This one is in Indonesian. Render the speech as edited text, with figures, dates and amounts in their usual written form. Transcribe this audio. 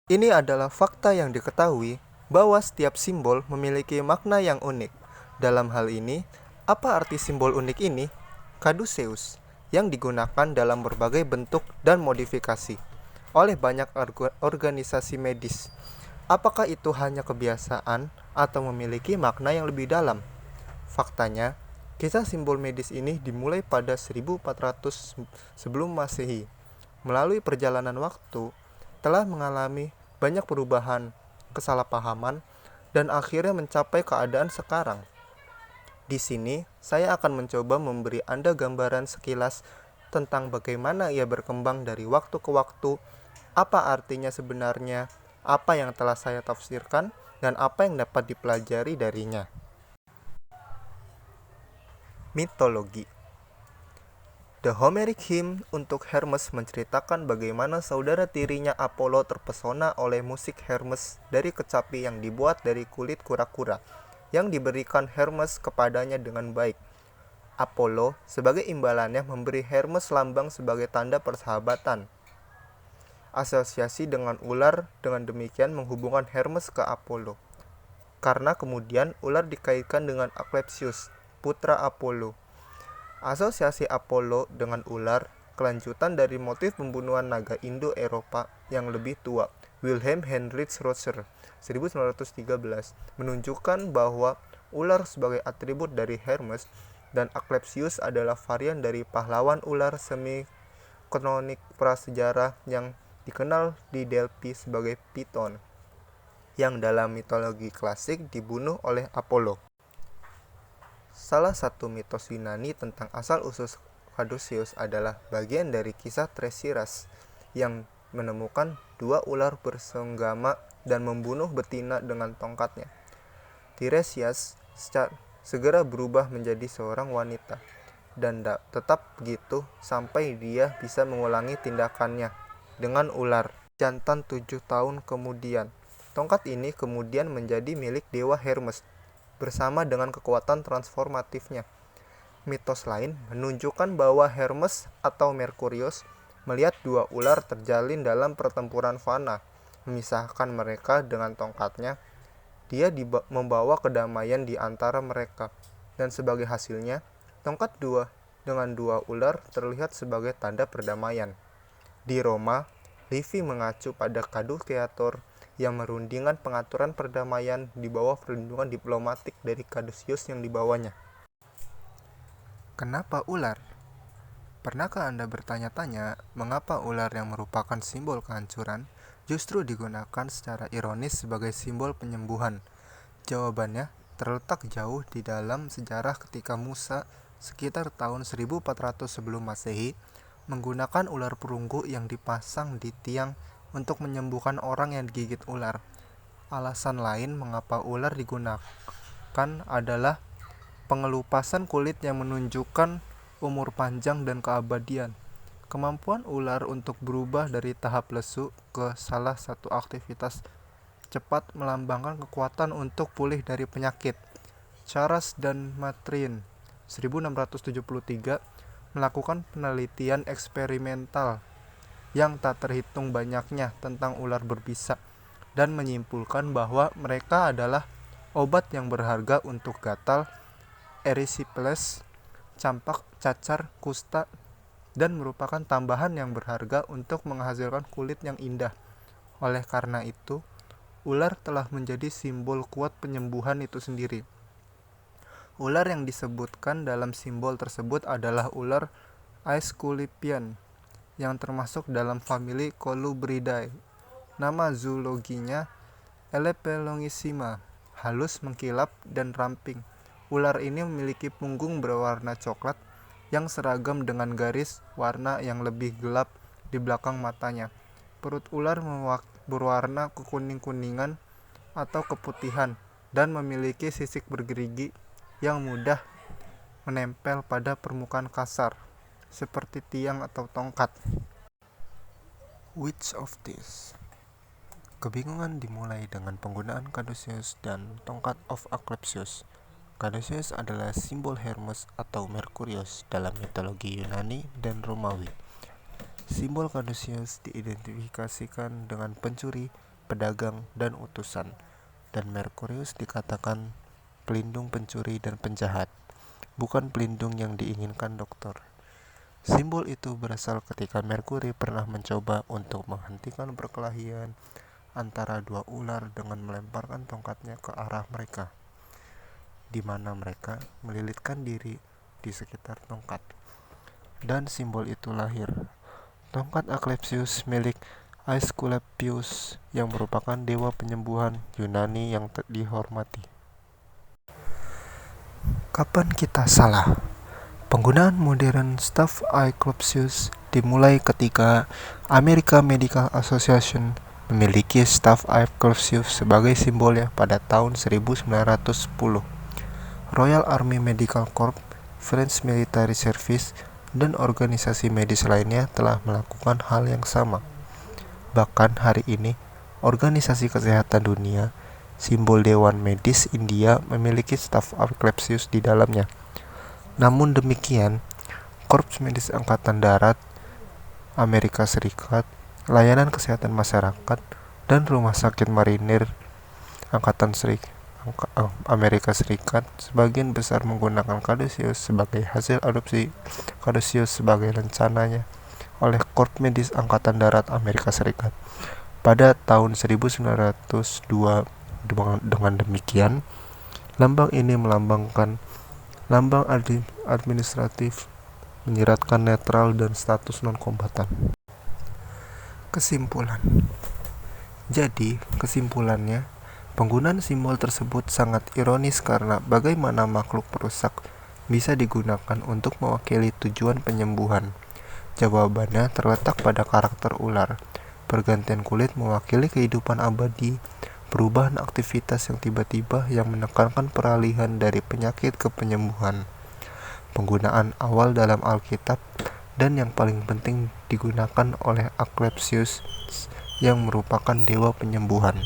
Ini adalah fakta yang diketahui bahwa setiap simbol memiliki makna yang unik. Dalam hal ini, apa arti simbol unik ini? Caduceus, yang digunakan dalam berbagai bentuk dan modifikasi oleh banyak organisasi medis. Apakah itu hanya kebiasaan atau memiliki makna yang lebih dalam? Faktanya, kisah simbol medis ini dimulai pada 1400 sebelum Masehi. Melalui perjalanan waktu, telah mengalami banyak perubahan, kesalahpahaman, dan akhirnya mencapai keadaan sekarang. Di sini, saya akan mencoba memberi Anda gambaran sekilas tentang bagaimana ia berkembang dari waktu ke waktu, apa artinya sebenarnya, apa yang telah saya tafsirkan, dan apa yang dapat dipelajari darinya. Mitologi. The Homeric Hymn untuk Hermes menceritakan bagaimana saudara tirinya Apollo terpesona oleh musik Hermes dari kecapi yang dibuat dari kulit kura-kura yang diberikan Hermes kepadanya dengan baik. Apollo sebagai imbalannya memberi Hermes lambang sebagai tanda persahabatan. Asosiasi dengan ular dengan demikian menghubungkan Hermes ke Apollo. Karena kemudian ular dikaitkan dengan Asclepius, putra Apollo. Asosiasi Apollo dengan ular kelanjutan dari motif pembunuhan naga Indo-Eropa yang lebih tua, Wilhelm Heinrich Roger, 1913, menunjukkan bahwa ular sebagai atribut dari Hermes dan Asclepius adalah varian dari pahlawan ular semi-kanonik prasejarah yang dikenal di Delphi sebagai Piton, yang dalam mitologi klasik dibunuh oleh Apollo. Salah satu mitos Yunani tentang asal-usul Caduceus adalah bagian dari kisah Tresiras yang menemukan dua ular bersenggama dan membunuh betina dengan tongkatnya. Tiresias segera berubah menjadi seorang wanita dan tetap begitu sampai dia bisa mengulangi tindakannya dengan ular jantan 7 tahun kemudian. Tongkat ini kemudian menjadi milik dewa Hermes bersama dengan kekuatan transformatifnya. Mitos lain menunjukkan bahwa Hermes atau Merkurius melihat dua ular terjalin dalam pertempuran fana, memisahkan mereka dengan tongkatnya. Dia membawa kedamaian di antara mereka, dan sebagai hasilnya, tongkat dengan dua ular terlihat sebagai tanda perdamaian. Di Roma, Livy mengacu pada Caduceator yang merundingkan pengaturan perdamaian di bawah perlindungan diplomatik dari Caduceus yang dibawanya. Kenapa ular? Pernahkah Anda bertanya-tanya mengapa ular yang merupakan simbol kehancuran justru digunakan secara ironis sebagai simbol penyembuhan? Jawabannya terletak jauh di dalam sejarah ketika Musa sekitar tahun 1400 sebelum Masehi menggunakan ular perunggu yang dipasang di tiang untuk menyembuhkan orang yang digigit ular. Alasan lain mengapa ular digunakan adalah pengelupasan kulit yang menunjukkan umur panjang dan keabadian. Kemampuan ular untuk berubah dari tahap lesu ke salah satu aktivitas cepat melambangkan kekuatan untuk pulih dari penyakit. Charles dan Matrin 1673 melakukan penelitian eksperimental yang tak terhitung banyaknya tentang ular berbisa dan menyimpulkan bahwa mereka adalah obat yang berharga untuk gatal, erisiples, campak, cacar, kusta, dan merupakan tambahan yang berharga untuk menghasilkan kulit yang indah. Oleh karena itu, ular telah menjadi simbol kuat penyembuhan itu sendiri. Ular yang disebutkan dalam simbol tersebut adalah ular Aesculapian yang termasuk dalam famili Colubridae. Nama zoologinya Elepelongissima, halus, mengkilap, dan ramping. Ular ini memiliki punggung berwarna coklat yang seragam dengan garis warna yang lebih gelap di belakang matanya. Perut ular berwarna kekuning-kuningan atau keputihan dan memiliki sisik bergerigi yang mudah menempel pada permukaan kasar, seperti tiang atau tongkat. Which of these? Kebingungan dimulai dengan penggunaan Caduceus dan tongkat of Asclepius. Caduceus adalah simbol Hermes atau Merkurius dalam mitologi Yunani dan Romawi. Simbol Caduceus diidentifikasikan dengan pencuri pedagang, dan utusan. Dan Merkurius dikatakan pelindung pencuri dan penjahat, bukan pelindung yang diinginkan dokter. Simbol itu berasal ketika Merkuri pernah mencoba untuk menghentikan perkelahian antara dua ular dengan melemparkan tongkatnya ke arah mereka, di mana mereka melilitkan diri di sekitar tongkat. Dan simbol itu lahir. Tongkat Asclepius milik Aesculapius yang merupakan dewa penyembuhan Yunani yang dihormati. Kapan kita salah? Penggunaan modern Staff Asclepius dimulai ketika American Medical Association memiliki Staff Asclepius sebagai simbolnya pada tahun 1910. Royal Army Medical Corps, French Military Service, dan organisasi medis lainnya telah melakukan hal yang sama. Bahkan hari ini, Organisasi Kesehatan Dunia, simbol Dewan Medis India, memiliki Staff Asclepius di dalamnya. Namun demikian, Korps Medis Angkatan Darat Amerika Serikat, Layanan Kesehatan Masyarakat, dan Rumah Sakit Marinir Amerika Serikat sebagian besar menggunakan Caduceus sebagai hasil adopsi Caduceus sebagai rencananya oleh Korps Medis Angkatan Darat Amerika Serikat pada tahun 1902. Dengan demikian, lambang ini melambangkan lambang administratif, menyiratkan netral dan status non-kombatan. Kesimpulan. Jadi, kesimpulannya, penggunaan simbol tersebut sangat ironis karena bagaimana makhluk perusak bisa digunakan untuk mewakili tujuan penyembuhan. Jawabannya terletak pada karakter ular. Pergantian kulit mewakili kehidupan abadi, perubahan aktivitas yang tiba-tiba yang menekankan peralihan dari penyakit ke penyembuhan. Penggunaan awal dalam Alkitab dan yang paling penting digunakan oleh Asclepius yang merupakan dewa penyembuhan.